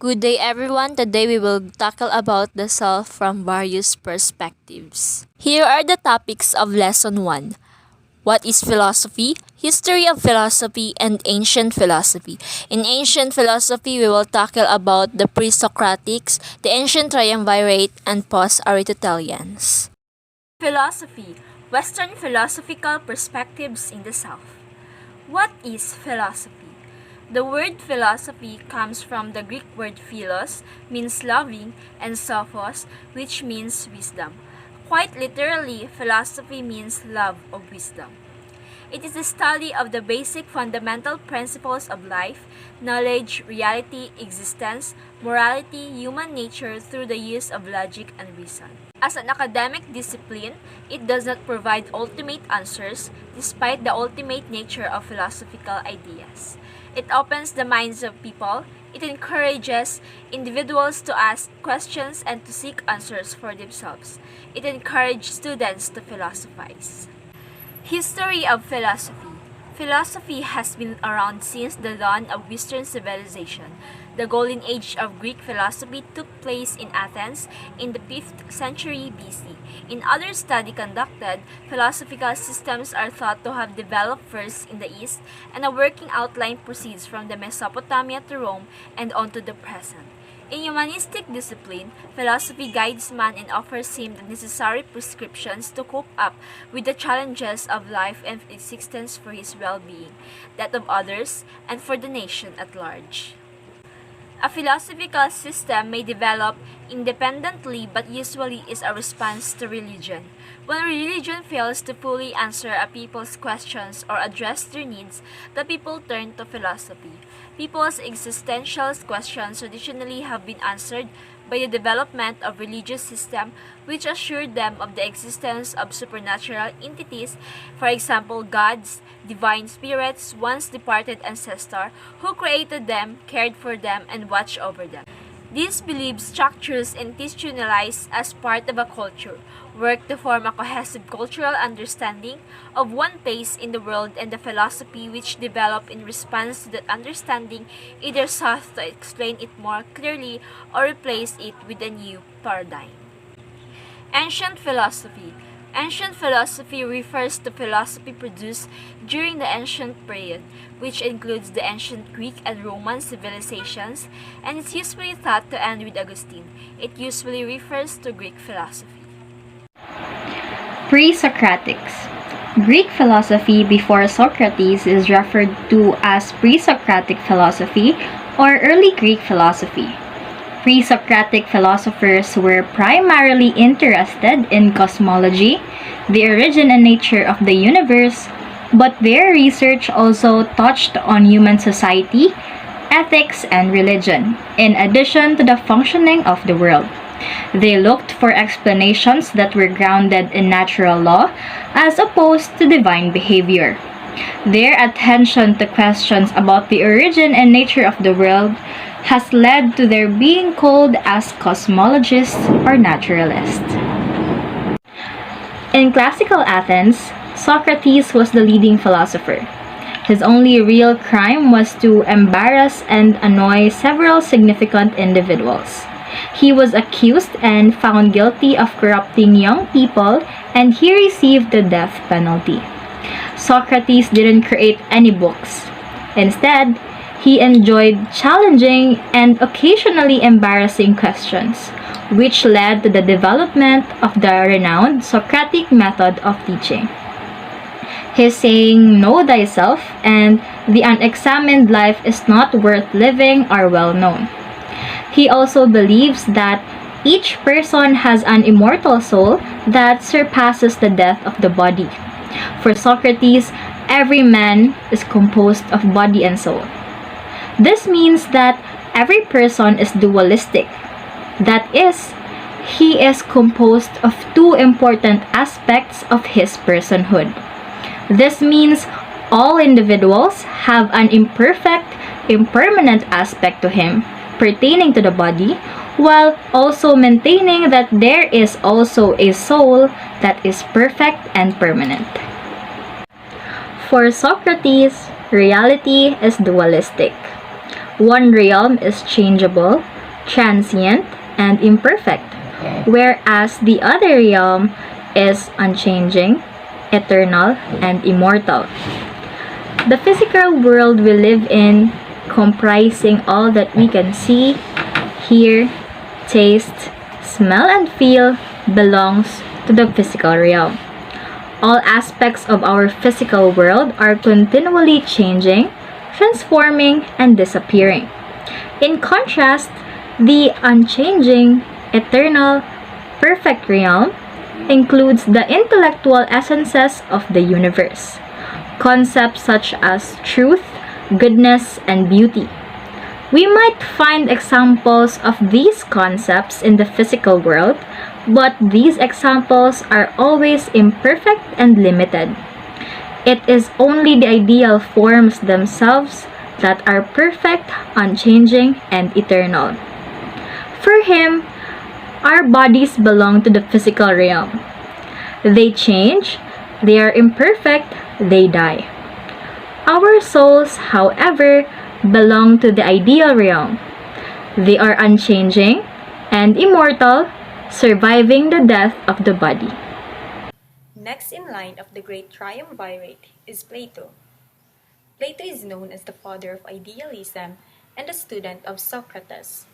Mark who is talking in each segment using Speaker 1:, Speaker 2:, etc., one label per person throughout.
Speaker 1: Good day everyone. Today we will tackle about the self from various perspectives. Here are the topics of lesson 1. What is philosophy? History of philosophy and ancient philosophy. In ancient philosophy, we will tackle about the pre-Socratics, the ancient triumvirate, and post-Aristotelians. Philosophy. Western philosophical perspectives in the South. What is philosophy? The word philosophy comes from the Greek word philos, means loving, and sophos, which means wisdom. Quite literally, philosophy means love of wisdom. It is the study of the basic fundamental principles of life, knowledge, reality, existence, morality, human nature through the use of logic and reason. As an academic discipline, it does not provide ultimate answers, despite the ultimate nature of philosophical ideas. It opens the minds of people. It encourages individuals to ask questions and to seek answers for themselves. It encourages students to philosophize. History of philosophy. Philosophy has been around since the dawn of Western civilization. The golden age of Greek philosophy took place in Athens in the 5th century BC. In other study conducted, philosophical systems are thought to have developed first in the East, and a working outline proceeds from the Mesopotamia to Rome and on to the present. In humanistic discipline, philosophy guides man and offers him the necessary prescriptions to cope up with the challenges of life and existence for his well-being, that of others, and for the nation at large. A philosophical system may develop independently but usually is a response to religion. When religion fails to fully answer a people's questions or address their needs, the people turn to philosophy. People's existential questions traditionally have been answered by the development of religious system which assured them of the existence of supernatural entities, for example gods, divine spirits, once departed ancestor, who created them, cared for them, and watched over them. These belief structures institutionalized as part of a culture, work to form a cohesive cultural understanding of one place in the world, and the philosophy which developed in response to that understanding either sought to explain it more clearly or replace it with a new paradigm. Ancient philosophy. Ancient philosophy refers to philosophy produced during the ancient period, which includes the ancient Greek and Roman civilizations, and is usually thought to end with Augustine. It usually refers to Greek philosophy.
Speaker 2: Pre-Socratics. Greek philosophy before Socrates is referred to as pre-Socratic philosophy or early Greek philosophy. Pre-Socratic philosophers were primarily interested in cosmology, the origin and nature of the universe, but their research also touched on human society, ethics, and religion, in addition to the functioning of the world. They looked for explanations that were grounded in natural law as opposed to divine behavior. Their attention to questions about the origin and nature of the world has led to their being called as cosmologists or naturalists. In classical Athens, Socrates was the leading philosopher. His only real crime was to embarrass and annoy several significant individuals. He was accused and found guilty of corrupting young people, and he received the death penalty. Socrates didn't create any books. Instead, he enjoyed challenging and occasionally embarrassing questions, which led to the development of the renowned Socratic method of teaching. His saying, "Know thyself," and "the unexamined life is not worth living" are well known. He also believes that each person has an immortal soul that surpasses the death of the body. For Socrates, every man is composed of body and soul. This means that every person is dualistic. That is, he is composed of two important aspects of his personhood. This means all individuals have an imperfect, impermanent aspect to him, pertaining to the body, while also maintaining that there is also a soul that is perfect and permanent. For Socrates, reality is dualistic. One realm is changeable, transient, and imperfect, whereas the other realm is unchanging, eternal, and immortal. The physical world we live in, comprising all that we can see, hear, taste, smell, and feel, belongs to the physical realm. All aspects of our physical world are continually changing, transforming, and disappearing. In contrast, the unchanging, eternal, perfect realm includes the intellectual essences of the universe, concepts such as truth, goodness, and beauty. We might find examples of these concepts in the physical world, but these examples are always imperfect and limited. It is only the ideal forms themselves that are perfect, unchanging, and eternal. For him, our bodies belong to the physical realm. They change, they are imperfect, they die. Our souls, however, belong to the ideal realm. They are unchanging and immortal, surviving the death of the body.
Speaker 3: Next in line of the great triumvirate is Plato. Plato is known as the father of idealism and a student of Socrates.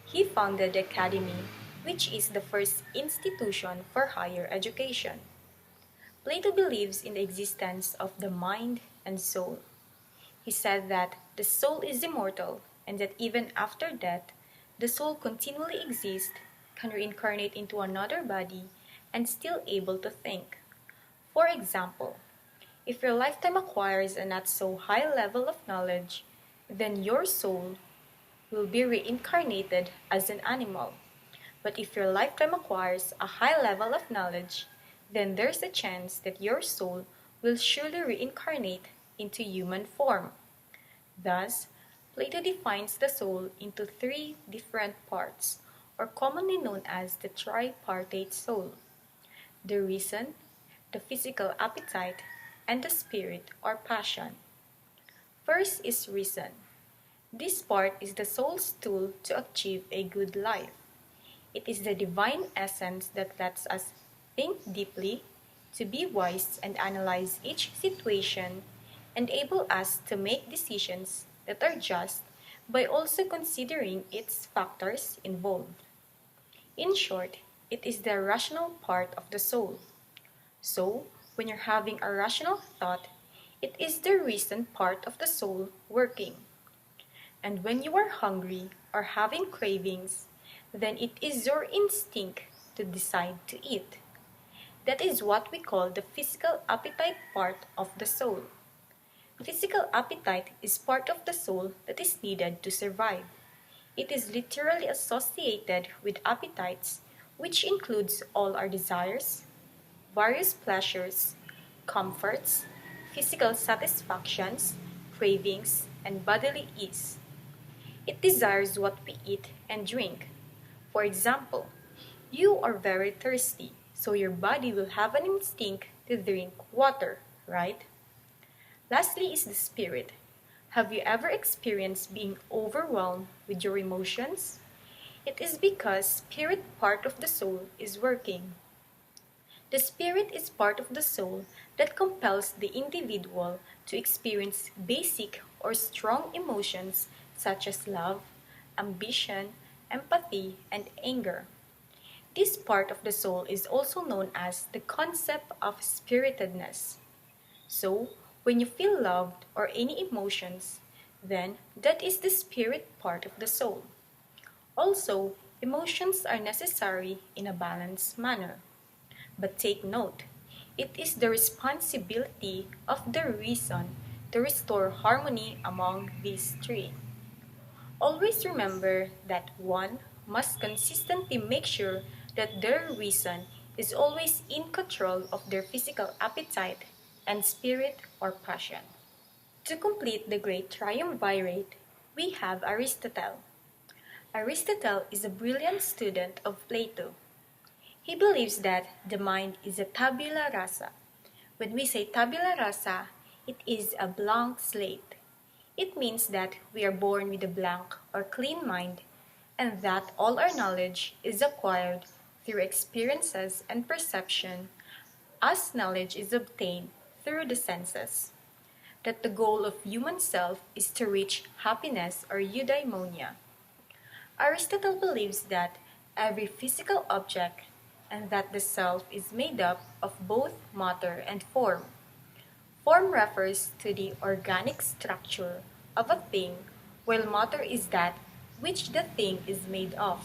Speaker 3: He founded the Academy, which is the first institution for higher education. Plato believes in the existence of the mind and soul. He said that the soul is immortal and that even after death, the soul continually exists, can reincarnate into another body, and still able to think. For example, if your lifetime acquires a not so high level of knowledge, then your soul will be reincarnated as an animal. But if your lifetime acquires a high level of knowledge, then there's a chance that your soul will surely reincarnate into human form. Thus, Plato defines the soul into three different parts, or commonly known as the tripartite soul: the reason, the physical appetite, and the spirit or passion. First is reason. This part is the soul's tool to achieve a good life. It is the divine essence that lets us think deeply, to be wise and analyze each situation, enable us to make decisions that are just by also considering its factors involved. In short, it is the rational part of the soul. So, when you're having a rational thought, it is the reason part of the soul working. And when you are hungry or having cravings, then it is your instinct to decide to eat. That is what we call the physical appetite part of the soul. Physical appetite is part of the soul that is needed to survive. It is literally associated with appetites, which includes all our desires, various pleasures, comforts, physical satisfactions, cravings, and bodily ease. It desires what we eat and drink. For example, you are very thirsty, so your body will have an instinct to drink water, right? Lastly is the spirit. Have you ever experienced being overwhelmed with your emotions? It is because spirit part of the soul is working. The spirit is part of the soul that compels the individual to experience basic or strong emotions such as love, ambition, empathy, and anger. This part of the soul is also known as the concept of spiritedness. So, when you feel loved or any emotions, then that is the spirit part of the soul. Also, emotions are necessary in a balanced manner. But take note, it is the responsibility of the reason to restore harmony among these three. Always remember that one must consistently make sure that their reason is always in control of their physical appetite and spirit or passion. To complete the great triumvirate, we have Aristotle. Aristotle is a brilliant student of Plato. He believes that the mind is a tabula rasa. When we say tabula rasa, it is a blank slate. It means that we are born with a blank or clean mind, and that all our knowledge is acquired through experiences and perception, as knowledge is obtained through the senses. That the goal of human self is to reach happiness or eudaimonia. Aristotle believes that every physical object and that the self is made up of both matter and form. Form refers to the organic structure of a thing, while matter is that which the thing is made of.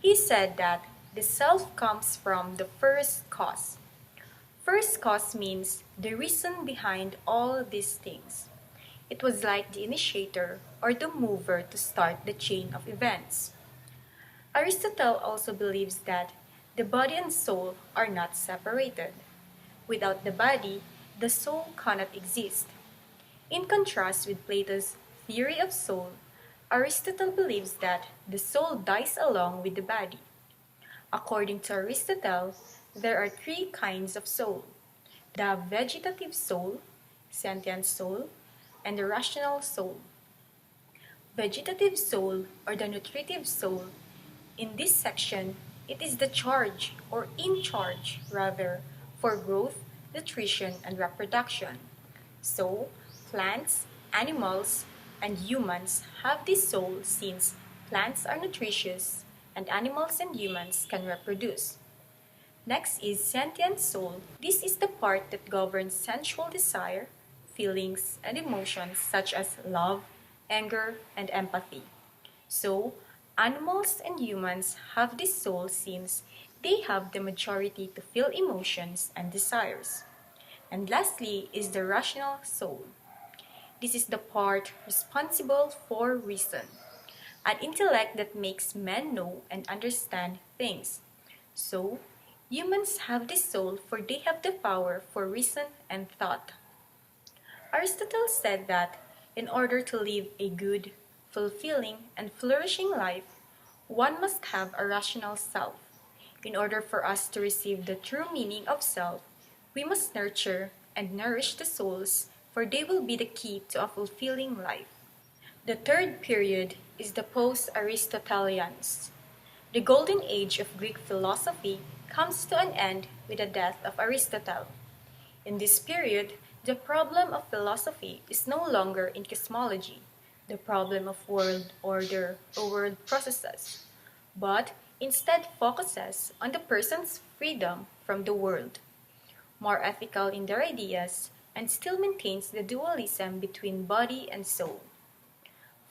Speaker 3: He said that the self comes from the first cause. First cause means the reason behind all these things. It was like the initiator or the mover to start the chain of events. Aristotle also believes that the body and soul are not separated. Without the body, the soul cannot exist. In contrast with Plato's theory of soul, Aristotle believes that the soul dies along with the body. According to Aristotle, there are three kinds of soul: the vegetative soul, sentient soul, and the rational soul. Vegetative soul, or the nutritive soul, in this section, it is the charge, or in charge rather, for growth, nutrition, and reproduction. So, plants, animals, and humans have this soul since plants are nutritious and animals and humans can reproduce. Next is sentient soul. This is the part that governs sensual desire, feelings, and emotions such as love, anger, and empathy. So, animals and humans have this soul since they have the majority to feel emotions and desires. And lastly is the rational soul. This is the part responsible for reason, an intellect that makes men know and understand things. So, humans have this soul for they have the power for reason and thought. Aristotle said that in order to live a good, fulfilling, and flourishing life, one must have a rational self. In order for us to receive the true meaning of self, we must nurture and nourish the souls, for they will be the key to a fulfilling life. The third period is the post-Aristotelians. The golden age of Greek philosophy comes to an end with the death of Aristotle. In this period, the problem of philosophy is no longer in cosmology, the problem of world order or world processes, but instead focuses on the person's freedom from the world, more ethical in their ideas, and still maintains the dualism between body and soul.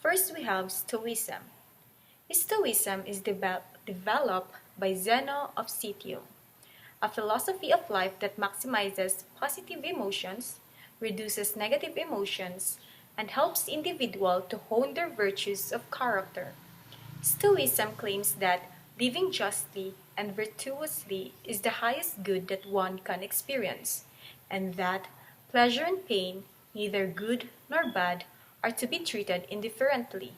Speaker 3: First, we have Stoicism. Stoicism is developed by Zeno of Citium, a philosophy of life that maximizes positive emotions, reduces negative emotions, and helps individuals to hone their virtues of character. Stoicism claims that living justly and virtuously is the highest good that one can experience, and that pleasure and pain, neither good nor bad, are to be treated indifferently.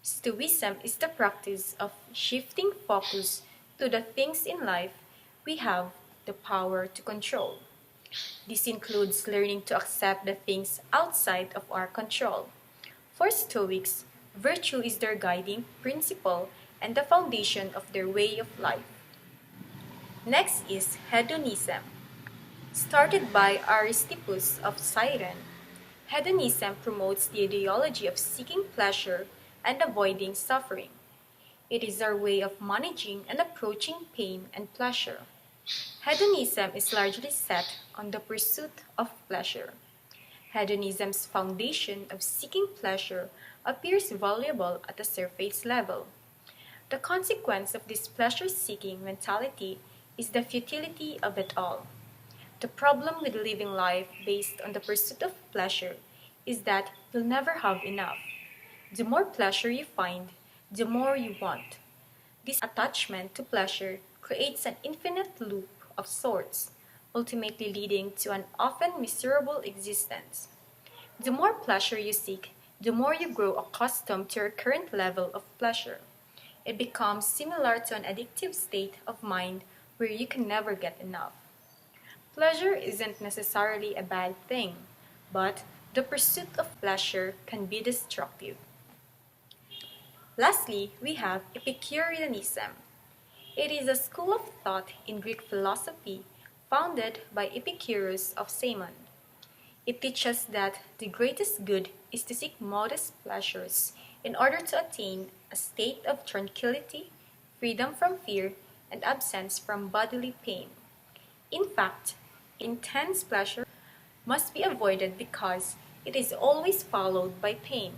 Speaker 3: Stoicism is the practice of shifting focus to the things in life we have the power to control. This includes learning to accept the things outside of our control. For Stoics, virtue is their guiding principle and the foundation of their way of life. Next is hedonism. Started by Aristippus of Cyrene, hedonism promotes the ideology of seeking pleasure and avoiding suffering. It is our way of managing and approaching pain and pleasure. Hedonism is largely set on the pursuit of pleasure. Hedonism's foundation of seeking pleasure appears valuable at a surface level. The consequence of this pleasure-seeking mentality is the futility of it all. The problem with living life based on the pursuit of pleasure is that you'll never have enough. The more pleasure you find, the more you want. This attachment to pleasure creates an infinite loop of sorts, ultimately leading to an often miserable existence. The more pleasure you seek, the more you grow accustomed to your current level of pleasure. It becomes similar to an addictive state of mind where you can never get enough. Pleasure isn't necessarily a bad thing, but the pursuit of pleasure can be destructive. Lastly, we have Epicureanism. It is a school of thought in Greek philosophy founded by Epicurus of Samos. It teaches that the greatest good is to seek modest pleasures in order to attain a state of tranquility, freedom from fear, and absence from bodily pain. In fact, intense pleasure must be avoided because it is always followed by pain.